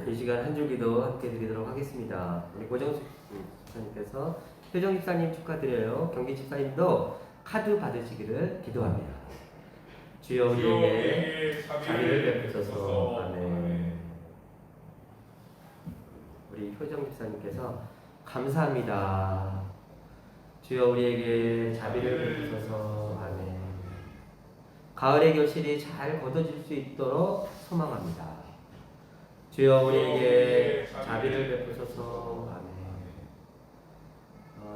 이 시간 한 줄 기도 함께 드리도록 하겠습니다. 우리 고정숙 집사님께서 효정 집사님 축하드려요. 경기 집사님도 카드 받으시기를 기도합니다. 주여 우리에게 자비를 베푸소서. 아멘. 우리 효정 집사님께서 감사합니다. 주여 우리에게 자비를 베푸소서. 아멘. 가을의 결실이 잘 걷어질 수 있도록 소망합니다. 주여 우리에게 자비를 베푸소서. 아멘.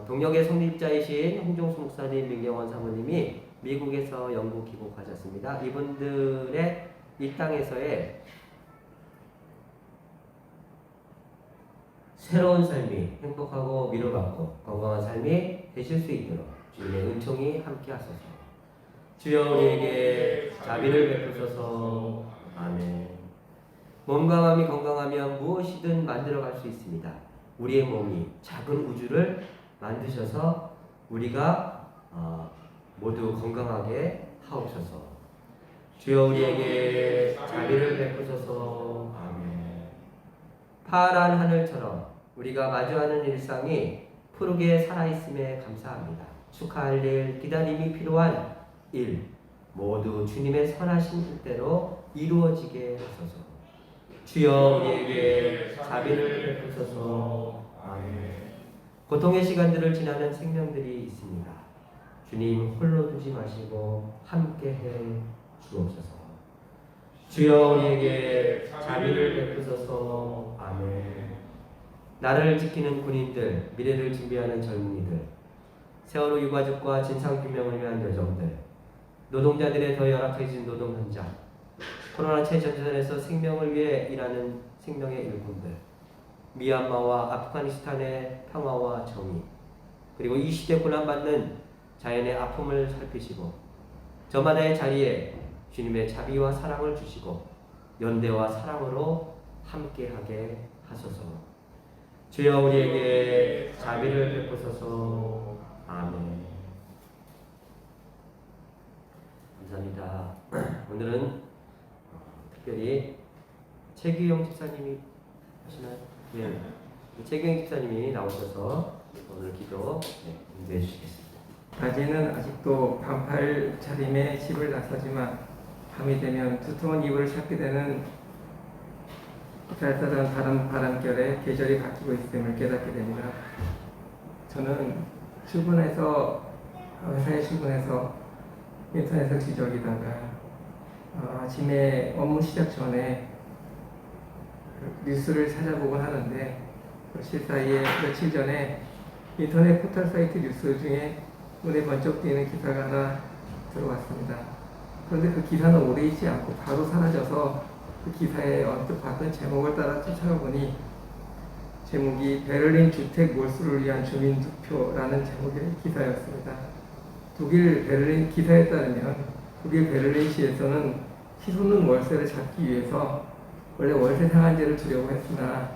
동역의 성립자이신 홍종수 목사님, 민경원 사모님이 미국에서 영국 귀국하셨습니다. 이분들의 이 땅에서의 새로운 삶이 행복하고 위로받고 건강한 삶이 되실 수 있도록 주님의 은총이 함께 하소서. 주여 우리에게 자비를 베푸소서. 아멘. 몸과 마음이 건강하면 무엇이든 만들어갈 수 있습니다. 우리의 몸이 작은 우주를 만드셔서 우리가 모두 건강하게 하옵소서. 주여 우리에게 자비를 베푸소서. 아멘. 파란 하늘처럼 우리가 마주하는 일상이 푸르게 살아있음에 감사합니다. 축하할 일, 기다림이 필요한 일 모두 주님의 선하신 뜻대로 이루어지게 하소서. 주여 우리에게 자비를 베푸소서. 아멘. 고통의 시간들을 지나는 생명들이 있습니다. 주님 홀로 두지 마시고 함께해 주옵소서. 주여 우리에게 자비를 베푸소서. 아멘. 나라를 지키는 군인들, 미래를 준비하는 젊은이들, 세월호 유가족과 진상규명을 위한 여정들, 노동자들의 더 열악해진 노동 현장, 코로나 최전선에서 생명을 위해 일하는 생명의 일꾼들, 미얀마와 아프가니스탄의 평화와 정의, 그리고 이 시대 고난받는 자연의 아픔을 살피시고 저마다의 자리에 주님의 자비와 사랑을 주시고 연대와 사랑으로 함께하게 하소서. 주여 우리에게 자비를 베푸소서. 아멘. 감사합니다. 오늘은 특별히 최규영 집사님이 하시나요? 네. 최규영 집사님이 나오셔서 오늘 기도 인도해 주시겠습니다. 낮에는 아직도 반팔 차림에 집을 나서지만 밤이 되면 두터운 이불을 찾게 되는 쌀쌀한 바람결에 계절이 바뀌고 있음을 깨닫게 됩니다. 저는 회사에 출근해서 인터넷을 뒤적이다가 아침에 업무 시작 전에 뉴스를 찾아보곤 하는데 실사이에 며칠 전에 인터넷 포털 사이트 뉴스 중에 눈에 번쩍 띄는 기사가 하나 들어왔습니다. 그런데 그 기사는 오래 있지 않고 바로 사라져서 그 기사에 언뜻 봤던 제목을 따라 쫓아가 보니 제목이 베를린 주택 몰수를 위한 주민투표라는 제목의 기사였습니다. 독일 베를린 기사에 따르면 독일 베를린시에서는 치솟는 월세를 잡기 위해서 원래 월세 상한제를 두려고 했으나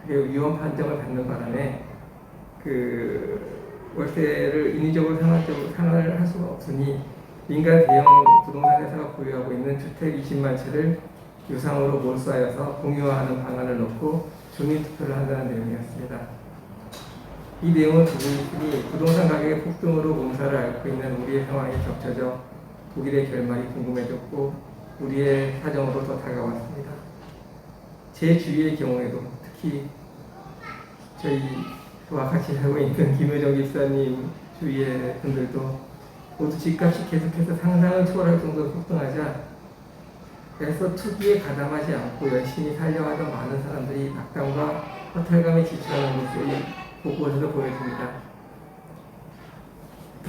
그게 위헌 판정을 받는 바람에 그 월세를 인위적으로 상한을 할 수가 없으니 민간 대형 부동산 회사가 보유하고 있는 주택 20만 채를 유상으로 몰수하여서 공유화하는 방안을 놓고 주민투표를 한다는 내용이었습니다. 이 내용을 두고 있으니 부동산 가격의 폭등으로 몸살을 앓고 있는 우리의 상황이 겹쳐져 독일의 결말이 궁금해졌고 우리의 사정으로 더 다가왔습니다. 제 주위의 경우에도 특히 저희와 같이 살고 있는 김효정 집사님 주위의 분들도 모두 집값이 계속해서 상상을 초월할 정도로 폭등하자 그래서 투기에 가담하지 않고 열심히 살려하던 많은 사람들이 낙담과 허탈감에 지쳐가는 모습이 곳곳에서 보여집니다.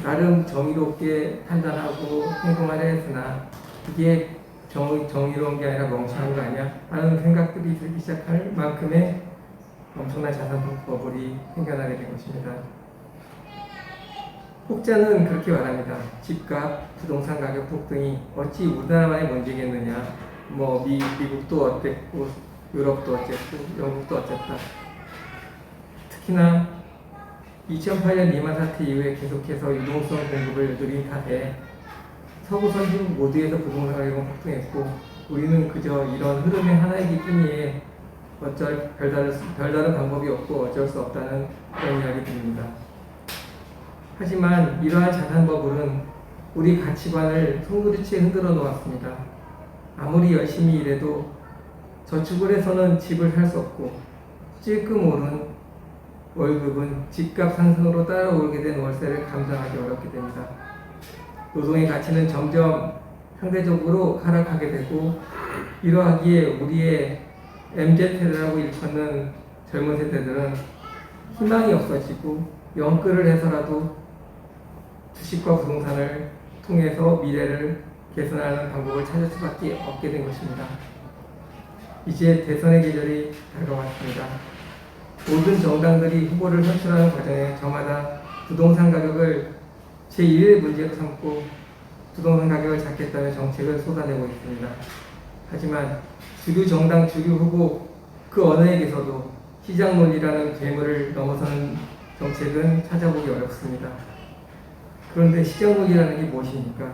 나름 정의롭게 판단하고 행동하려 했으나 이게 정의로운 게 아니라 멍청한 거 아니야? 하는 생각들이 들기 시작할 만큼의 엄청난 자산 버블이 생겨나게 된 것입니다. 혹자는 그렇게 말합니다. 집값, 부동산 가격 폭등이 어찌 우리나라만의 문제겠느냐. 미국도 어땠고, 유럽도 어쨌고, 영국도 어쨌다. 특히나 2008년 리만 사태 이후에 계속해서 유동성 공급을 누린 탓에 서구 선진 모두에서 부동산 가격은 폭등했고 우리는 그저 이런 흐름의 하나이기 뿐이에 별다른 방법이 없고 어쩔 수 없다는 그런 이야기 드립니다. 하지만 이러한 자산버블은 우리 가치관을 송두리째 흔들어 놓았습니다. 아무리 열심히 일해도 저축을 해서는 집을 살 수 없고 찔끔 오른 월급은 집값 상승으로 따라오르게 된 월세를 감당하기 어렵게 됩니다. 노동의 가치는 점점 상대적으로 하락하게 되고 이러하기에 우리의 MZ세대라고 일컫는 젊은 세대들은 희망이 없어지고 영끌을 해서라도 주식과 부동산을 통해서 미래를 개선하는 방법을 찾을 수밖에 없게 된 것입니다. 이제 대선의 계절이 다가왔습니다. 모든 정당들이 후보를 선출하는 과정에 저마다 부동산 가격을 제1의 문제로 삼고 부동산 가격을 잡겠다는 정책을 쏟아내고 있습니다. 하지만 주류 정당 주류 후보 그 어느에게서도 시장 논리라는 괴물을 넘어서는 정책은 찾아보기 어렵습니다. 그런데 시장 논리라는 게 무엇입니까?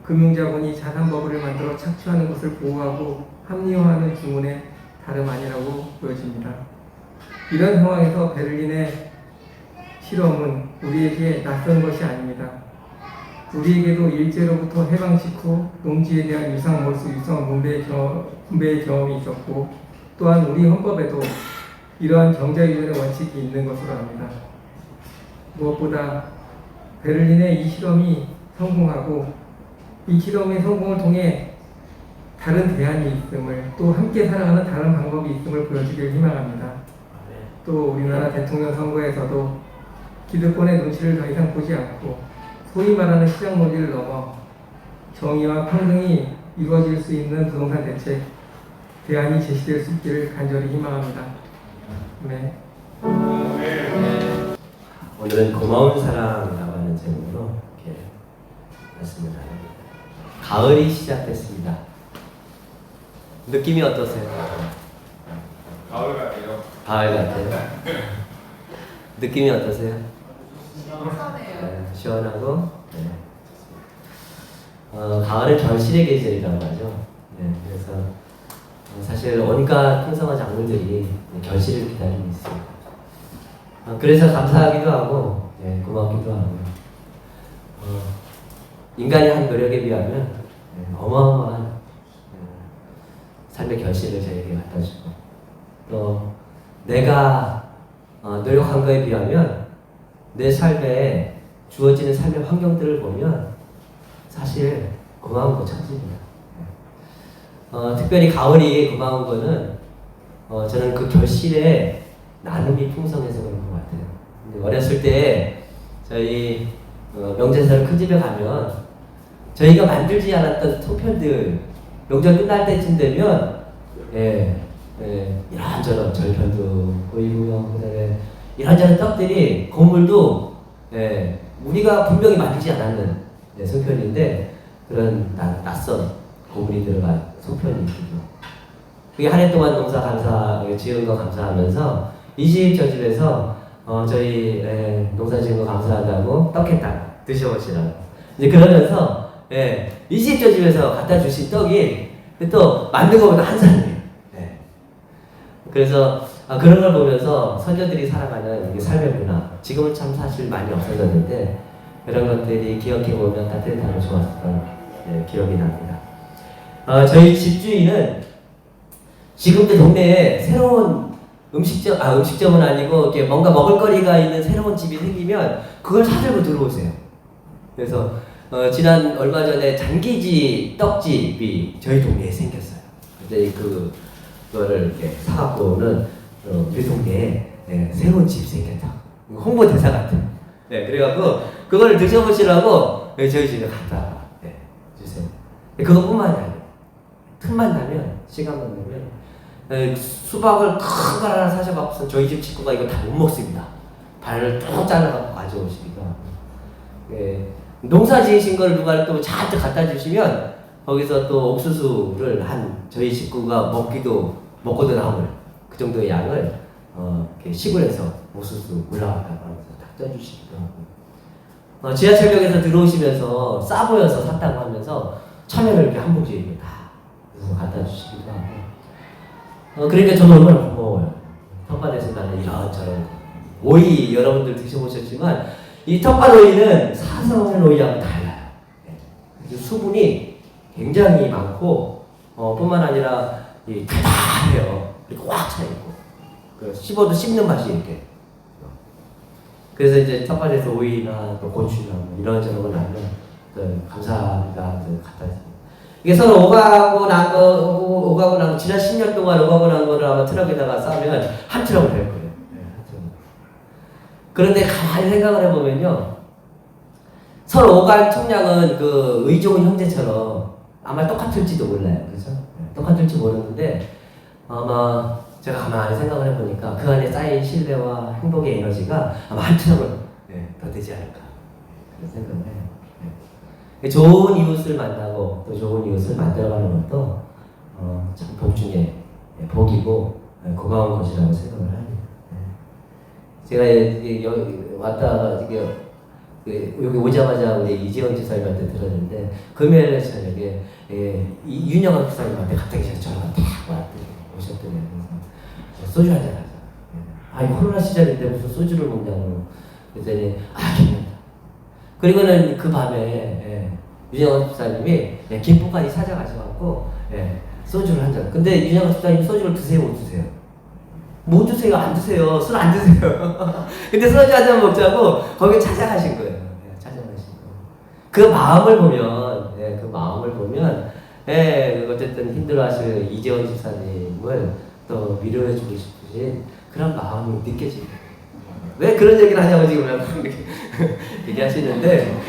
금융자본이 자산버블을 만들어 착취하는 것을 보호하고 합리화하는 주문의 다름 아니라고 보여집니다. 이런 상황에서 베를린의 실험은 우리에게 낯선 것이 아닙니다. 우리에게도 일제로부터 해방 직후 농지에 대한 유상 몰수, 유상 분배의 경험이 있었고 또한 우리 헌법에도 이러한 경제유전의 원칙이 있는 것으로 압니다. 무엇보다 베를린의 이 실험이 성공하고 이 실험의 성공을 통해 다른 대안이 있음을 또 함께 살아가는 다른 방법이 있음을 보여주길 희망합니다. 또 우리나라 대통령 선거에서도 기득권의 눈치를 더 이상 보지 않고 소위 말하는 시장 논리를 넘어 정의와 평등이 이루어질 수 있는 부동산 대책 대안이 제시될 수 있기를 간절히 희망합니다. 네. 오늘은 고마운 사랑이라고 하는 제목으로 이렇게 말씀을 나눕니다. 가을이 시작됐습니다. 느낌이 어떠세요? 가을 같아요. 가을 같아요? 느낌이 어떠세요? 시원해요. 네, 시원하고 가을은 결실의 계절이라고 하죠. 네, 그래서 사실 온갖 풍성한 작물들이 결실을 기다리고 있습니다. 그래서 감사하기도 하고 고맙기도 하고 인간이 한 노력에 비하면 어마어마한 삶의 결실을 저에게 갖다 주고 또 내가 노력한 거에 비하면 내 삶에 주어지는 삶의 환경들을 보면 사실 고마운 거 천지입니다. 특별히 가을이 고마운 거는 저는 그 결실에 나눔이 풍성해서 그런 것 같아요. 어렸을 때 저희 명절설 큰 집에 가면 저희가 만들지 않았던 송편들 명절 끝날 때쯤 되면 이런저런 절편도 보이고요. 그다음에 이런저런 떡들이 곡물도 우리가 분명히 만들지 않았는 송편인데 그런 낯선 곡물이 들어간 송편이 있고 그게 한 해 동안 농사 감사 지은 거 감사하면서 이 집 저 집에서 저희 농사 지은 거 감사하다고 떡했다 드셔보시라고 이제 그러면서 이 집 저 집에서 갖다 주신 떡이 또 만든 것보다 한 살이에요. 그래서 그런 걸 보면서 선조들이 살아가는 이게 삶의 문화 지금은 참 사실 많이 없어졌는데 그런 것들이 기억해보면 따뜻하고 좋았던 기억이 납니다. 저희 집주인은 지금도 동네에 새로운 음식점은 아니고 이렇게 뭔가 먹을거리가 있는 새로운 집이 생기면 그걸 사들고 들어오세요. 그래서 지난 얼마 전에 장기지 떡집이 저희 동네에 생겼어요. 근데 그거를 이렇게 사갖고는 우리 동네에 새로운 집이 생겼다. 홍보 대사 같은. 그래갖고 그거를 드셔보시라고 저희 집에 갖다 주세요. 그것뿐만이 아니에요. 틈만 나면 시간만 나면 수박을 큰 걸 하나 사셔갖고서 저희 집 식구가 이거 다 못 먹습니다. 발을 쭉 잘라갖고 가져오시기도 하고. 농사 지으신 걸 누가 또 잔뜩 갖다 주시면 거기서 또 옥수수를 저희 식구가 먹고도 남을 그 정도의 양을 이렇게 시골에서 옥수수 올라왔다고 하면서 다 떠주시기도 하고 지하철역에서 들어오시면서 싸 보여서 샀다고 하면서 참외를 이렇게 한 봉지 다 갖다 주시기도 하고 그러니까 저는 얼마나 고마워요. 텃밭에서 나는 이런저런 오이 여러분들 드셔보셨지만 이 텃밭 오이는 사서 오이하고 달라요. 수분이 굉장히 많고 뿐만 아니라 달달해요. 이렇게 꽉 차있고 씹어도 씹는 맛이 이렇게. 그래서 이제 텃밭에서 오이나 또 고추나 뭐 이런저런 걸 나면 감사합니다. 갖다 주세요. 이게 서로 오가고 난 거, 지난 10년 동안 오가고 난 거를 아마 트럭에다가 싸면 한 트럭을 될 거예요. 네, 한 트럭. 그런데 가만히 생각을 해보면요. 서로 오간 총량은 그 의좋은 형제처럼 아마 똑같을지도 몰라요. 그죠? 똑같을지 모르는데 아마 제가 가만히 생각을 해보니까 그 안에 쌓인 신뢰와 행복의 에너지가 아마 한 트럭을 더 되지 않을까. 그런 생각을 해요. 좋은 이웃을 만나고 또 좋은 이웃을 만들어가는 것도 참 복 중에 복이고 고마운 것이라고 생각을 합니다. 제가 여기 왔다가 여기 오자마자 우리 이재원 지사님한테 들었는데 금요일 저녁에 윤영학 지사님한테 갑자기 저랑 딱 오셨더니 소주 한잔 하자. 아니 코로나 시절인데 무슨 소주를 먹냐고 그랬더니 괜찮다. 그리고는 그 밤에 윤영학 집사님이 김포까지 찾아가셔갖고 소주를 한 잔. 근데 윤영학 집사님이 소주를 드세요 못 드세요? 못 드세요 안 드세요. 술 안 드세요. 근데 소주 한 잔 먹자고 거기 찾아가신 거예요. 찾아가신 거예요. 그 마음을 보면 어쨌든 힘들어하실 이재원 집사님을 또 위로해주고 싶으신 그런 마음이 느껴지고 왜 그런 얘기를 하냐고 지금 이렇게 얘기하시는데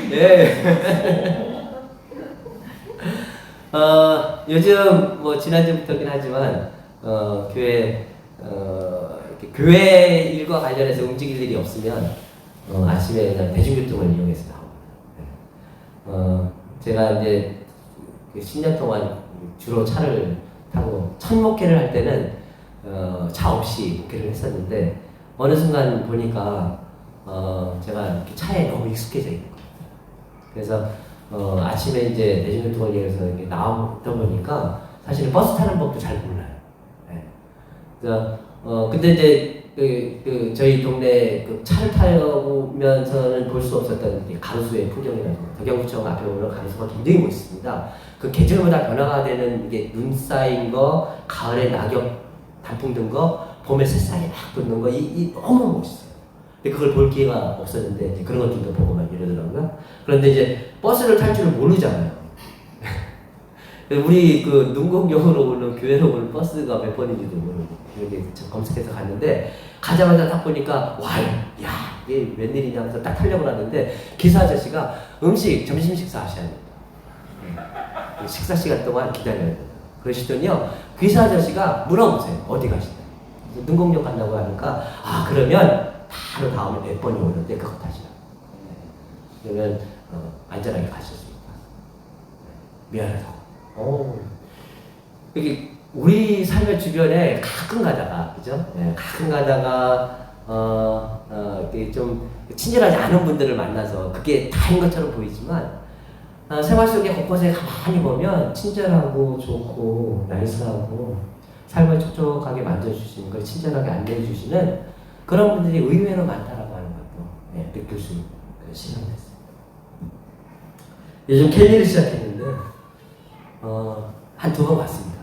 요즘 뭐 지난주부터긴 하지만 교회 교회 일과 관련해서 움직일 일이 없으면 아침에 그냥 대중교통을 이용해서 나옵니다. 제가 이제 10년 동안 주로 차를 타고 첫 목회를 할 때는 차 없이 목회를 했었는데 어느 순간 보니까 제가 이렇게 차에 너무 익숙해져 있는 거예요. 그래서 아침에 이제 대중교통을 이용해서 이렇게 나오다 보니까 사실 버스 타는 법도 잘 몰라요. 그래서 근데 이제 저희 동네 차를 타면서는 볼 수 없었던 가로수의 풍경이라든가 덕영구청 앞에 오면 가로수가 굉장히 멋있습니다. 그 계절마다 변화가 되는 이게 눈 쌓인 거, 가을에 낙엽 단풍 든 거, 봄에 새싹이 막 돋는 거, 너무 멋있어요. 근데 그걸 볼 기회가 없었는데 그런 것들도 보고 막 이러더라고요. 그런데 이제 버스를 탈 줄을 모르잖아요. 우리 그 눈곡역으로 오는 교회로 오는 버스가 몇 번인지도 모르고 이렇게 검색해서 갔는데 가자마자 딱 보니까 야 이게 웬일이냐 하면서 딱 타려고 하는데 기사 아저씨가 점심 식사 하셔야 됩니다. 식사 시간 동안 기다려야 돼요. 그러시더니요 기사 아저씨가 물어보세요. 어디 가시냐. 눈곡역 간다고 하니까 그러면 바로 다음에 몇 번이 오는데 그거 타시라. 그러면 안전하게 가셨습니다. 미안하다고. 이게 우리 삶의 주변에 가끔 가다가, 그죠? 가끔 가다가, 이렇게 좀 친절하지 않은 분들을 만나서 그게 다인 것처럼 보이지만, 생활 속에 곳곳에 가만히 보면 친절하고 좋고, 나이스하고, 삶을 촉촉하게 만들어주시는 걸 친절하게 안내해주시는 그런 분들이 의외로 많다라고 하는 것도 느낄 수 있는 시간이 됐습니다. 요즘 캘리를 시작했는데, 한 2번 봤습니다.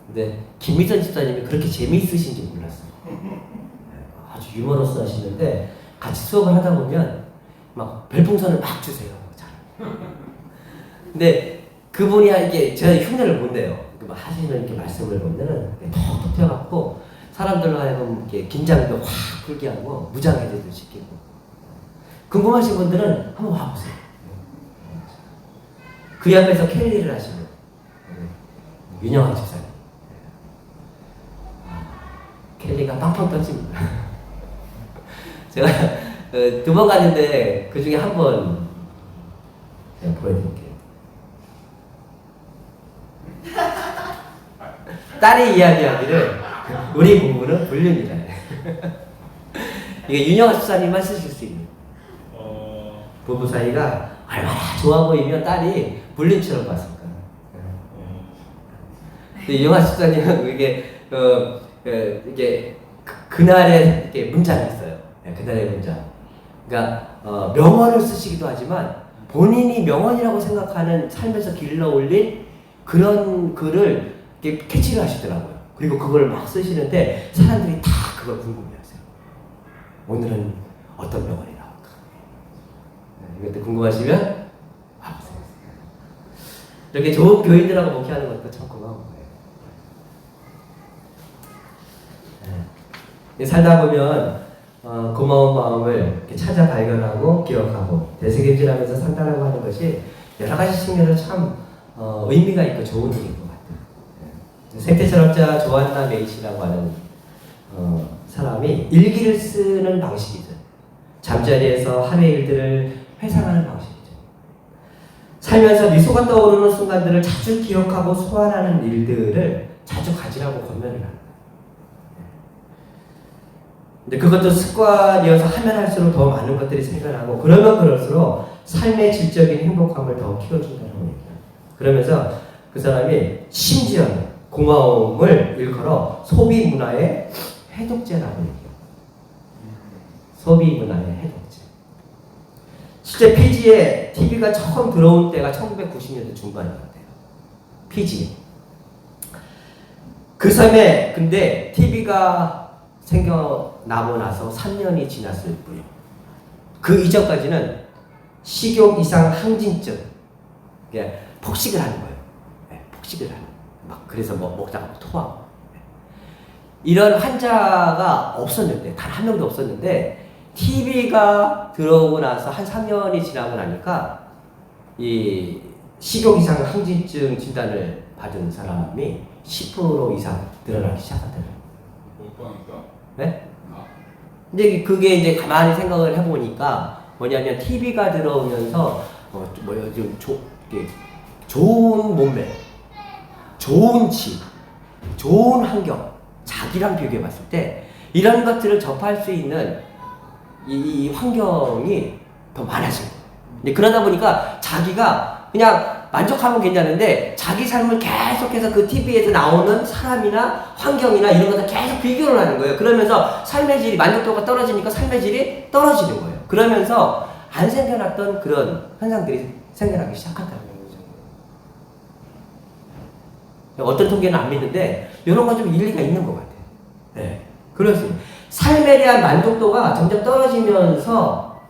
근데 김미선 집사님이 그렇게 재미있으신지 몰랐어요. 아주 유머러스 하시는데 같이 수업을 하다 보면 막 별풍선을 막 주세요. 근데 그분이 이게 제가 흉내를 못 내요. 하시는 이렇게 말씀을 보면은 톡톡 튀어갖고 사람들로 하여금 이렇게 긴장도 확 풀게 하고 무장해제도 시키고. 궁금하신 분들은 한번 와보세요. 그 옆에서 캘리를 하시는 윤영학 집사님. 캘리가 빵빵 터집니다. 제가 2번 갔는데 그 중에 한 번 제가 보여드릴게요. 딸이 이야기하기를 우리 부부는 불륜이다. 이게 윤영학 집사님만 쓰실 수 있는 부부 사이가 얼마나 좋아 보이면 딸이 불륜처럼 봤을까. 이영하 집사님은 이게 그날의 이렇게 문장이 있어요. 네, 그날의 문장. 그러니까 명언을 쓰시기도 하지만 본인이 명언이라고 생각하는 삶에서 길러 올린 그런 글을 이렇게 캐치를 하시더라고요. 그리고 그걸 막 쓰시는데 사람들이 다 그걸 궁금해하세요. 오늘은 어떤 명언이 나올까? 네, 이것도 궁금하시면 와보세요. 이렇게 좋은 교인들하고 목회하는 것도 참 고마운 거예요. 네. 살다 보면 고마운 마음을 이렇게 찾아 발견하고 기억하고 되새김질하면서 산다라고 하는 것이 여러 가지 측면에서 참 의미가 있고 좋은 일인 것 같아요. 네. 생태철학자 조한나 메이시라고 하는 사람이 일기를 쓰는 방식이죠. 잠자리에서 하루의 일들을 회상하는 방식이죠. 살면서 미소가 떠오르는 순간들을 자주 기억하고 소환하는 일들을 자주 가지라고 권면을 합니다. 근데 그것도 습관이어서 하면 할수록 더 많은 것들이 생겨나고 그러면 그럴수록 삶의 질적인 행복감을 더 키워준다고 얘기해요. 그러면서 그 사람이 심지어 고마움을 일컬어 소비 문화의 해독제라고 얘기해요. 소비 문화의 해독제. 실제 피지에 TV가 처음 들어온 때가 1990년대 중반인 것 같아요. 피지. 그 섬에 근데 TV가 생겨나고 나서 3년이 지났을 뿐이요. 그 이전까지는 식욕 이상 항진증, 폭식을 하는 거예요. 네, 폭식을 하는. 막 그래서 먹다가 토하고. 네. 이런 환자가 없었는데 단 한 명도 없었는데 TV가 들어오고 나서 한 3년이 지나고 나니까 이 식욕 이상 항진증 진단을 받은 사람이 10% 이상 늘어나기 시작하더라고요. 먹방이니까? 네? 이제 그게 이제 가만히 생각을 해보니까 뭐냐면 TV가 들어오면서 좀 좋은 몸매, 좋은 집, 좋은 환경, 자기랑 비교해봤을 때 이런 것들을 접할 수 있는 이 환경이 더 많아진 거예요. 그러다 보니까 자기가 그냥 만족하면 괜찮은데 자기 삶을 계속해서 그 TV에서 나오는 사람이나 환경이나 이런 것들 계속 비교를 하는 거예요. 그러면서 삶의 질이 만족도가 떨어지니까 삶의 질이 떨어지는 거예요. 그러면서 안 생겨났던 그런 현상들이 생겨나기 시작한다는 거죠. 어떤 통계는 안 믿는데 이런 건 좀 일리가 있는 것 같아요. 네, 그렇습니다. 삶에 대한 만족도가 점점 떨어지면서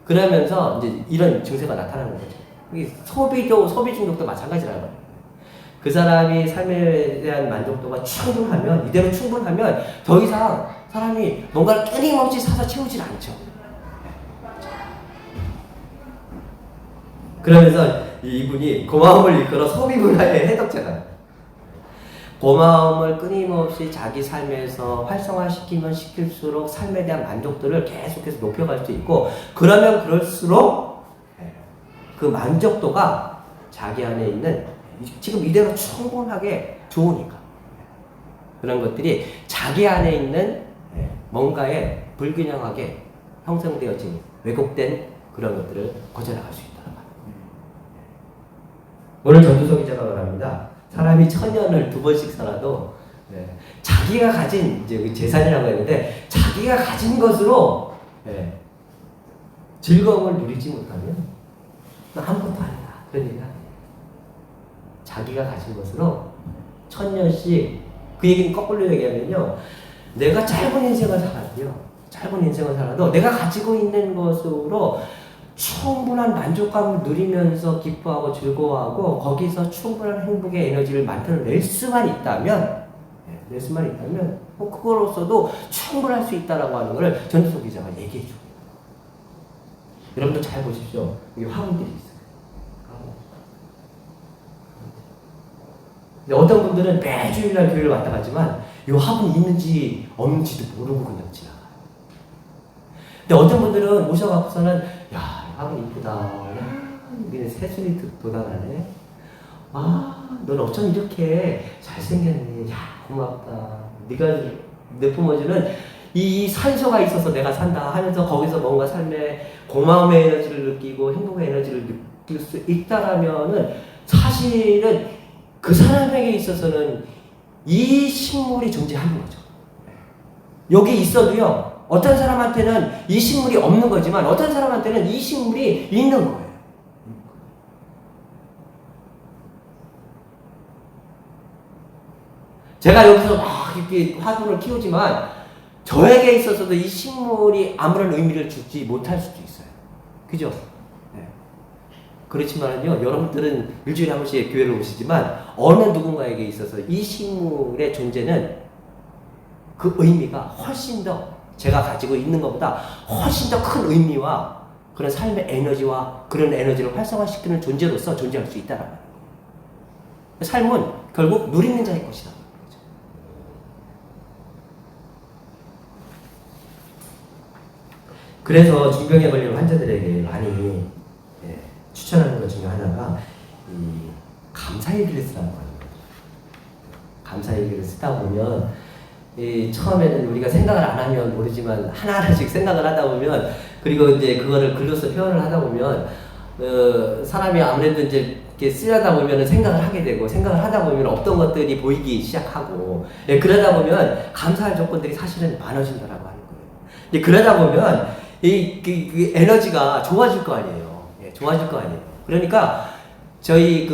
그러면서 이제 이런 증세가 나타나는 거죠. 소비 중독도 마찬가지라는 거예요. 그 사람이 삶에 대한 만족도가 충분하면, 이대로 충분하면 더 이상 사람이 뭔가를 끊임없이 사서 채우질 않죠. 그러면서 이분이 고마움을 일컬어 소비 문화의 해독제다. 고마움을 끊임없이 자기 삶에서 활성화시키면 시킬수록 삶에 대한 만족도를 계속해서 높여갈 수 있고, 그러면 그럴수록 그 만족도가 자기 안에 있는 지금 이대로 충분하게 좋으니까 그런 것들이 자기 안에 있는 뭔가에 불균형하게 형성되어진 왜곡된 그런 것들을 고쳐나갈 수 있다는 말입니다. 오늘 전두석 기자가 말합니다. 사람이 1000년을 2번씩 살아도 자기가 가진 이제 재산이라고 했는데 자기가 가진 것으로 즐거움을 누리지 못하면 아무것도 아니다. 그런 얘기가 아니에요. 자기가 가진 것으로 1000년씩, 그 얘기는 거꾸로 얘기하면요, 내가 짧은 인생을 살아도 내가 가지고 있는 것으로 충분한 만족감을 누리면서 기뻐하고 즐거워하고 거기서 충분한 행복의 에너지를 만들어낼 수만 있다면 그거로서도 충분할 수 있다라고 하는 걸 전두석 기자가 얘기해 줍니다. 여러분들 잘 보십시오. 여기 화분들이 있어요. 어떤 분들은 매주일날 교회를 왔다 가지만 이 화분이 있는지 없는지도 모르고 그냥 지나가요. 근데 어떤 분들은 오셔갖고서는 야, 화분 이쁘다. 야, 여기는 새순이 돋아나네. 아, 넌 어쩜 이렇게 잘생겼니. 야, 고맙다. 네가 내뿜어주는 이 산소가 있어서 내가 산다 하면서 거기서 뭔가 삶에 고마움의 에너지를 느끼고 행복의 에너지를 느낄 수 있다라면은 사실은 그 사람에게 있어서는 이 식물이 존재하는 거죠. 여기 있어도요, 어떤 사람한테는 이 식물이 없는 거지만 어떤 사람한테는 이 식물이 있는 거예요. 제가 여기서 막 이렇게 화두를 키우지만 저에게 있어서도 이 식물이 아무런 의미를 주지 못할 수도 있어요. 그죠? 네. 그렇지만요, 여러분들은 일주일에 한 번씩 교회를 오시지만 어느 누군가에게 있어서 이 식물의 존재는 그 의미가 훨씬 더 제가 가지고 있는 것보다 훨씬 더 큰 의미와 그런 삶의 에너지와 그런 에너지를 활성화시키는 존재로서 존재할 수 있다는 거예요. 삶은 결국 누리는 자의 것이다. 그래서 중병에 걸린 환자들에게 많이 추천하는 것 중에 하나가 이 감사일기를 쓰라고 하는 거죠. 감사일기를 쓰다 보면 처음에는 우리가 생각을 안 하면 모르지만 하나하나씩 생각을 하다 보면 그리고 이제 그거를 글로써 표현을 하다 보면 사람이 아무래도 이제 이렇게 쓰려다 보면 생각을 하게 되고 생각을 하다 보면 없던 것들이 보이기 시작하고 그러다 보면 감사할 조건들이 사실은 많아진다라고 하는 거예요. 그러다 보면 그 에너지가 좋아질 거 아니에요. 좋아질 거 아니에요. 그러니까 저희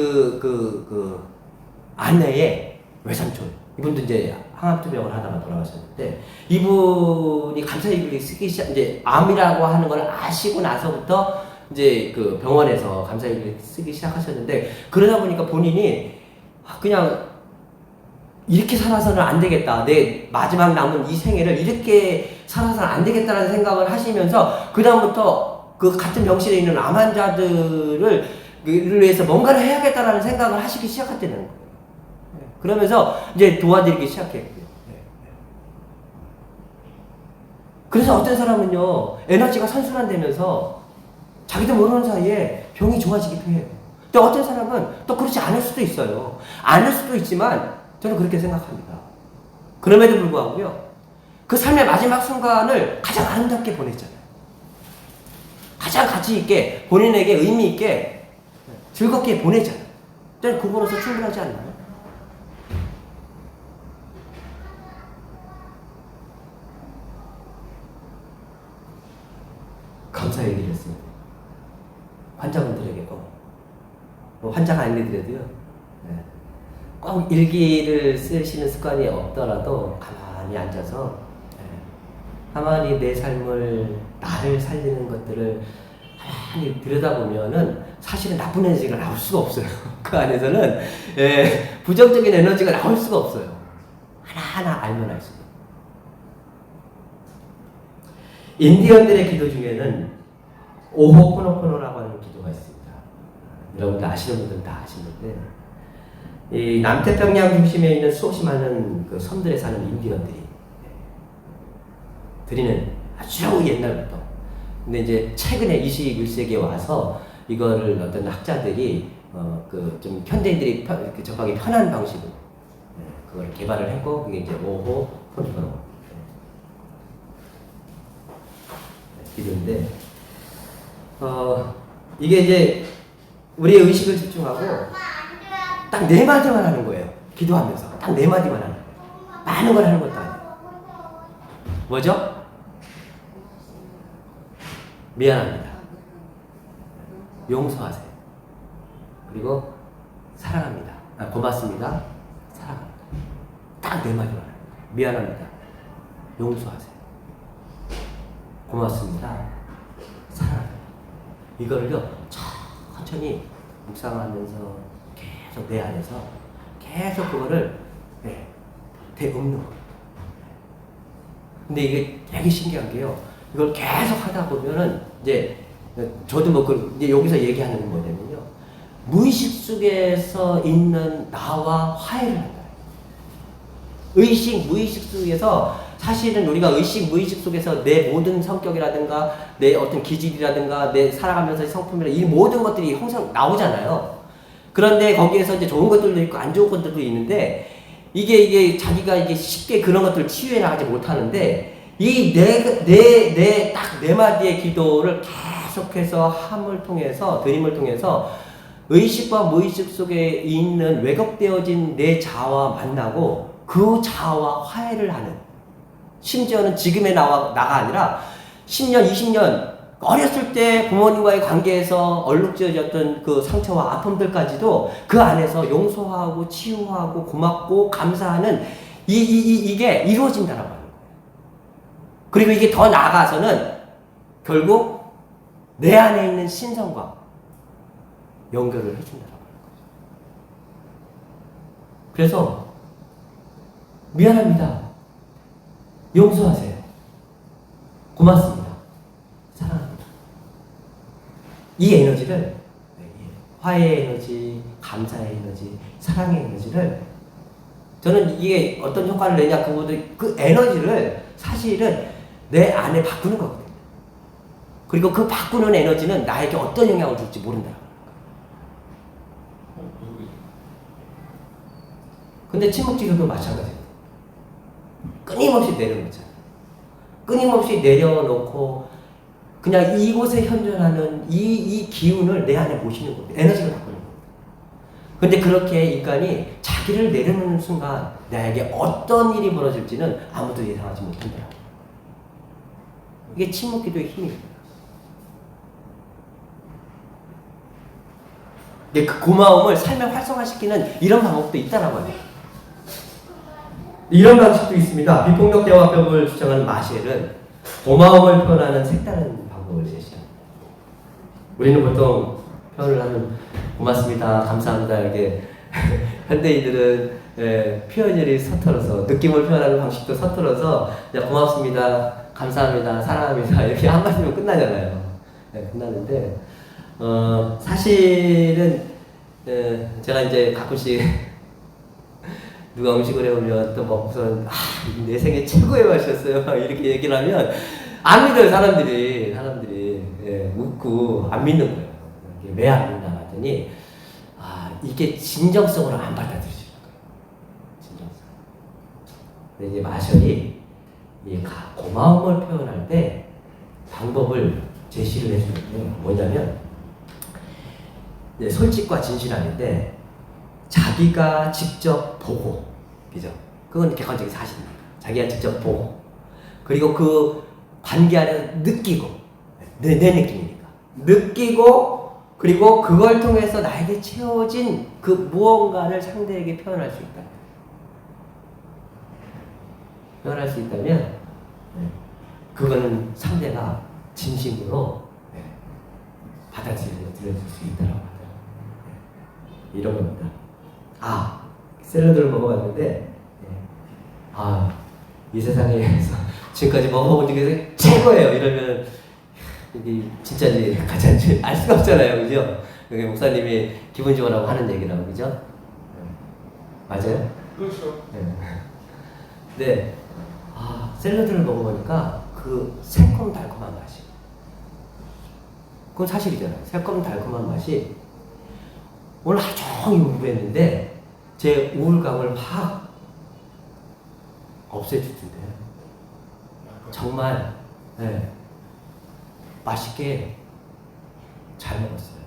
아내의 외삼촌 이분도 이제 항암투병을 하다가 돌아가셨는데 이분이 감사일기를 쓰기 시작 이제 암이라고 하는 걸 아시고 나서부터 이제 그 병원에서 감사일기를 쓰기 시작하셨는데 그러다 보니까 본인이 그냥 이렇게 살아서는 안 되겠다. 내 마지막 남은 이 생애를 이렇게 살아서는 안 되겠다라는 생각을 하시면서 그다음부터 그 같은 병실에 있는 암 환자들을 위해서 뭔가를 해야겠다라는 생각을 하시기 시작했다는 거예요. 그러면서 이제 도와드리기 시작했고요. 그래서 어떤 사람은요, 에너지가 선순환되면서 자기도 모르는 사이에 병이 좋아지기도 해요. 근데 어떤 사람은 또 그렇지 않을 수도 있어요. 않을 수도 있지만 저는 그렇게 생각합니다. 그럼에도 불구하고요, 그 삶의 마지막 순간을 가장 아름답게 보냈잖아요. 가장 가치 있게, 본인에게 의미 있게, 즐겁게 보내잖아요. 저는 그거로서 충분하지 않나요? 감사 얘기를 했어요. 환자분들에게 꼭. 뭐 환자가 아니더라도요. 네. 꼭 일기를 쓰시는 습관이 없더라도 가만히 앉아서 가만히 내 삶을 나를 살리는 것들을 가만히 들여다보면은 사실은 나쁜 에너지가 나올 수가 없어요. 그 안에서는 부정적인 에너지가 나올 수가 없어요. 하나하나 알면 알수록. 인디언들의 기도 중에는 오호포노포노라고 하는 기도가 있습니다. 여러분들 아시는 분들은 다 아시는데 이 남태평양 중심에 있는 수없이 많은 그 섬들에 사는 인디언들이 드리는 아주 옛날부터 근데 이제 최근에 21세기에 와서 이거를 어떤 학자들이 그 좀 현대인들이 접하기 편한 방식으로 그걸 개발을 했고 그게 이제 오호포노포노 기도인데 이게 이제 우리의 의식을 집중하고 딱 4마디만 하는 거예요. 기도하면서 딱 4마디만 하는 거예요. 많은 걸 하는 것도 아니에요. 뭐죠? 미안합니다. 용서하세요. 그리고 사랑합니다. 고맙습니다. 사랑합니다. 딱 4마디만 하는 거예요. 미안합니다. 용서하세요. 고맙습니다. 사랑합니다. 이거를요 천천히 묵상하면서 계속 내 안에서 계속 그거를 되없는 거예요. 근데 이게 되게 신기한 게요. 이걸 계속 하다 보면은 이제 저도 뭐 이제 여기서 얘기하는 건 뭐냐면요. 무의식 속에서 있는 나와 화해를 한다. 의식, 무의식 속에서 사실은 우리가 의식, 무의식 속에서 내 모든 성격이라든가 내 어떤 기질이라든가 내 살아가면서 성품이라 이 모든 것들이 항상 나오잖아요. 그런데 거기에서 이제 좋은 것들도 있고 안 좋은 것들도 있는데 이게 자기가 이게 쉽게 그런 것들을 치유해 나가지 못하는데 이 딱 4마디의 기도를 계속해서 함을 통해서 드림을 통해서 의식과 무의식 속에 있는 왜곡되어진 내 자아와 만나고 그 자아와 화해를 하는, 심지어는 지금의 나가 아니라 10년, 20년 어렸을 때 부모님과의 관계에서 얼룩지어졌던 그 상처와 아픔들까지도 그 안에서 용서하고 치유하고 고맙고 감사하는 이게 이루어진다라고 하는 거예요. 그리고 이게 더 나아가서는 결국 내 안에 있는 신성과 연결을 해준다라고 하는 거죠. 그래서 미안합니다. 용서하세요. 고맙습니다. 사랑합니다. 이 에너지를, 화해의 에너지, 감사의 에너지, 사랑의 에너지를, 저는 이게 어떤 효과를 내냐 그보다 그 에너지를 사실은 내 안에 바꾸는 거거든요. 그리고 그 바꾸는 에너지는 나에게 어떤 영향을 줄지 모른다. 근데 침묵지도도 마찬가지예요. 끊임없이 내려놓잖아요. 끊임없이 내려놓고 그냥 이곳에 현존하는 이 기운을 내 안에 모시는 겁니다. 에너지를 바꾸는 겁니다. 근데 그렇게 인간이 자기를 내려놓는 순간 나에게 어떤 일이 벌어질지는 아무도 예상하지 못한다. 이게 침묵기도의 힘입니다. 근데 그 고마움을 삶에 활성화시키는 이런 방법도 있다라고 합니다. 이런 방식도 있습니다. 비폭력 대화법을 주장하는 마셸은 고마움을 표현하는 색다른 방법을 제시합니다. 우리는 보통 표현을 하면 고맙습니다, 감사합니다 이렇게 현대인들은 표현이 서툴어서 느낌을 표현하는 방식도 서툴어서 그냥 고맙습니다, 감사합니다, 사랑합니다 이렇게 한마디면 끝나잖아요. 끝나는데 사실은 제가 이제 가끔씩 누가 음식을 해오면 또 먹고선 내 생애 최고의 맛이었어요 이렇게 얘기를 하면 안 믿어요. 사람들이 웃고 안 믿는 거예요. 왜 안 믿나 봤더니 이게 진정성으로 안 받아들여지는 거예요. 진정성. 근데 이제 마셜이 이 고마움을 표현할 때 방법을 제시를 해주거든요. 뭐냐면 솔직과 진실하는데 자기가 직접 보고, 그죠? 그건 객관적인 사실입니다. 자기가 직접 보고, 그리고 그 관계 안에서 느끼고, 내 느낌이니까. 느끼고, 그리고 그걸 통해서 나에게 채워진 그 무언가를 상대에게 표현할 수 있다. 표현할 수 있다면, 그거는 상대가 진심으로 받아들일 수 있다고 하더라고요. 이런 겁니다. 샐러드를 먹어봤는데, 이 세상에서 지금까지 먹어본 중에서 최고예요. 이러면, 이게 진짜인지 가짜인지 알 수가 없잖아요. 그죠? 여기 목사님이 기분 좋으라고 하는 얘기라고, 그죠? 맞아요? 그렇죠. 네. 샐러드를 먹어보니까 그 새콤달콤한 맛이. 그건 사실이잖아요. 새콤달콤한 맛이 오늘 하루 종일 우울했는데 제 우울감을 확 없애주던데요. 정말 맛있게 잘 먹었어요.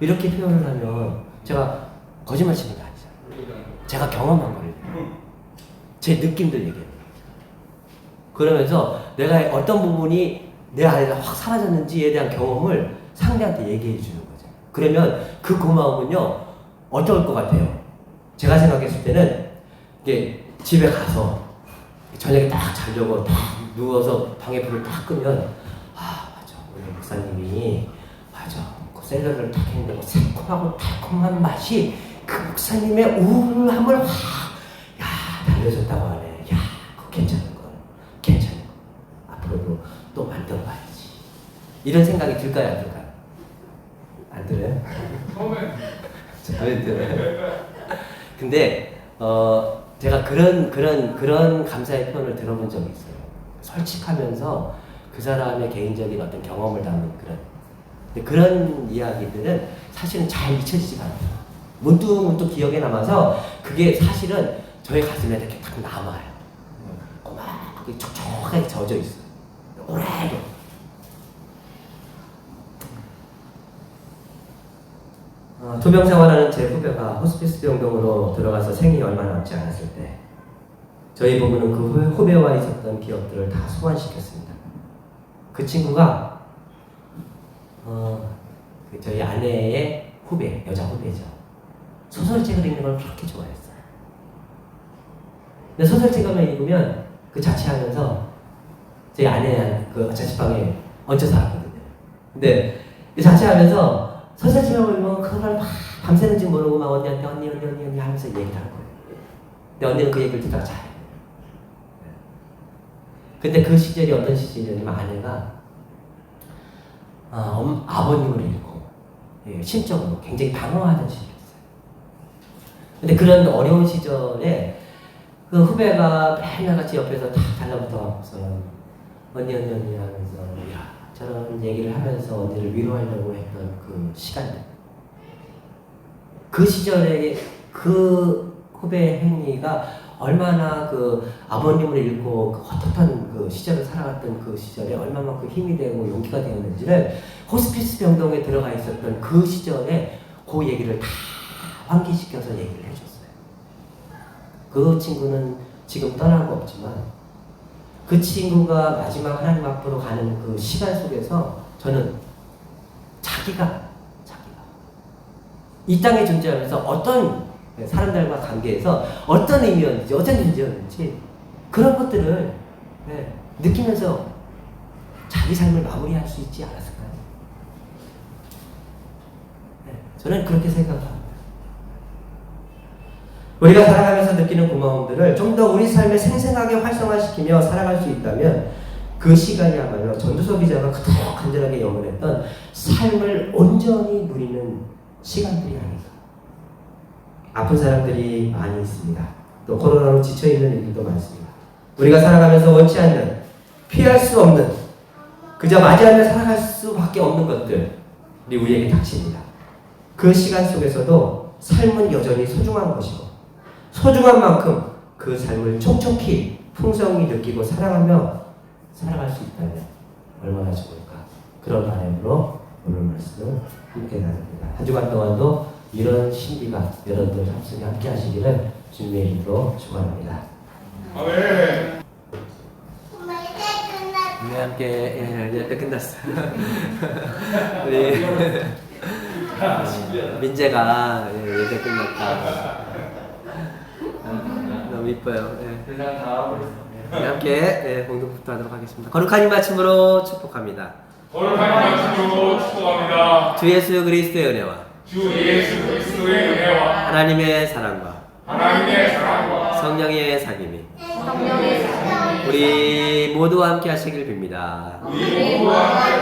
이렇게 표현을 하면 제가 거짓말 치는 게 아니잖아요. 제가 경험한 거예요. 제 느낌들 얘기해요. 그러면서 내가 어떤 부분이 내 안에서 확 사라졌는지에 대한 경험을 상대한테 얘기해 주는 거죠. 그러면 그 고마움은요, 어떨 것 같아요? 제가 생각했을 때는 이게 집에 가서 저녁에 딱 자려고 딱 누워서 방에 불을 딱 끄면 맞아, 우리 목사님이 그 샐러드를 딱 했는데 새콤하고 달콤한 맛이 그 목사님의 우울함을 확 달려줬다고 하네. 그거 괜찮은 거. 앞으로도 또 만들어봐야지. 이런 생각이 들까요, 안 들까요? 안 들어요? 처음에 들어요. 근데 제가 그런 감사의 표현을 들어본 적이 있어요. 솔직하면서 그 사람의 개인적인 어떤 경험을 담은 그런 이야기들은 사실은 잘 잊혀지지가 않아요. 문득문득 기억에 남아서 그게 사실은 저의 가슴에 이렇게 딱 남아요. 고맙게 촉촉하게 젖어 있어요. 오래도. 투병 생활하는 제 후배가 호스피스 병동으로 들어가서 생이 얼마 남지 않았을 때 저희 부부는 그 후배와 있었던 기억들을 다 소환시켰습니다. 그 친구가 그 저희 아내의 후배, 여자 후배죠. 소설책을 읽는 걸 그렇게 좋아했어요. 근데 소설책을 읽으면 그 자취하면서 저희 아내 그 자취방에 얹혀 살았거든요. 근데 이 자취하면서 소설책을 읽으면 그걸 막 밤새는지 모르고 막 언니한테 언니 하면서 얘기를 하는 거예요. 근데 언니는 그 얘기를 듣다가 자요. 근데 그 시절이 어떤 시절이냐면 아내가 아버님을 잃고 심적으로 굉장히 방황하던 시절이었어요. 근데 그런 어려운 시절에 그 후배가 맨날 같이 옆에서 탁 달라붙어서 언니 하면서 저런 얘기를 하면서 언니를 위로하려고 했던 그 시간들, 그 시절에 그 후배의 행위가 얼마나 그 아버님을 잃고 그 헛헛한 그 시절을 살아갔던 그 시절에 얼마나 그 힘이 되고 용기가 되었는지를 호스피스 병동에 들어가 있었던 그 시절에 그 얘기를 다 환기시켜서 얘기를 해줬어요. 그 친구는 지금 떠난 거 없지만 그 친구가 마지막 하나님 앞으로 가는 그 시간 속에서 저는 자기가 이 땅에 존재하면서 어떤 사람들과 관계에서 어떤 의미였는지 어떤 존재였는지 그런 것들을 느끼면서 자기 삶을 마무리할 수 있지 않았을까요? 저는 그렇게 생각합니다. 우리가 살아가면서 느끼는 고마움들을 좀 더 우리 삶에 생생하게 활성화시키며 살아갈 수 있다면 그 시간이야말로 전도서 기자가 그토록 간절하게 염원했던 삶을 온전히 누리는 시간들이 아닐까. 아픈 사람들이 많이 있습니다. 또 코로나로 지쳐있는 일들도 많습니다. 우리가 살아가면서 원치 않는, 피할 수 없는, 그저 맞이하며 살아갈 수밖에 없는 것들이 우리에게 닥칩니다. 그 시간 속에서도 삶은 여전히 소중한 것이고 소중한 만큼 그 삶을 촉촉히 풍성히 느끼고 사랑하며 살아갈 수 있다면 얼마나 좋을까. 그런 바람으로 오늘 말씀을 함께 나눕니다. 한 주간 동안도 이런 신비가 여러분들 합성에 함께 하시기를 주님의 이름으로 축원합니다. 아멘. 네, 함께 이제 끝났어요. 우리 민재가 이제 끝났다. 너무 이뻐요. 세상 다 함께 공동부터 하도록 하겠습니다. 거룩한 이 말씀으로 축복합니다. 거룩한 말씀으로 축복합니다. 주 예수 그리스도의 은혜와 주 예수 그리스도의 은혜와 하나님의 사랑과 성령의 사귐이 우리 모두와 함께 하시길 빕니다. 우리 모두와 함께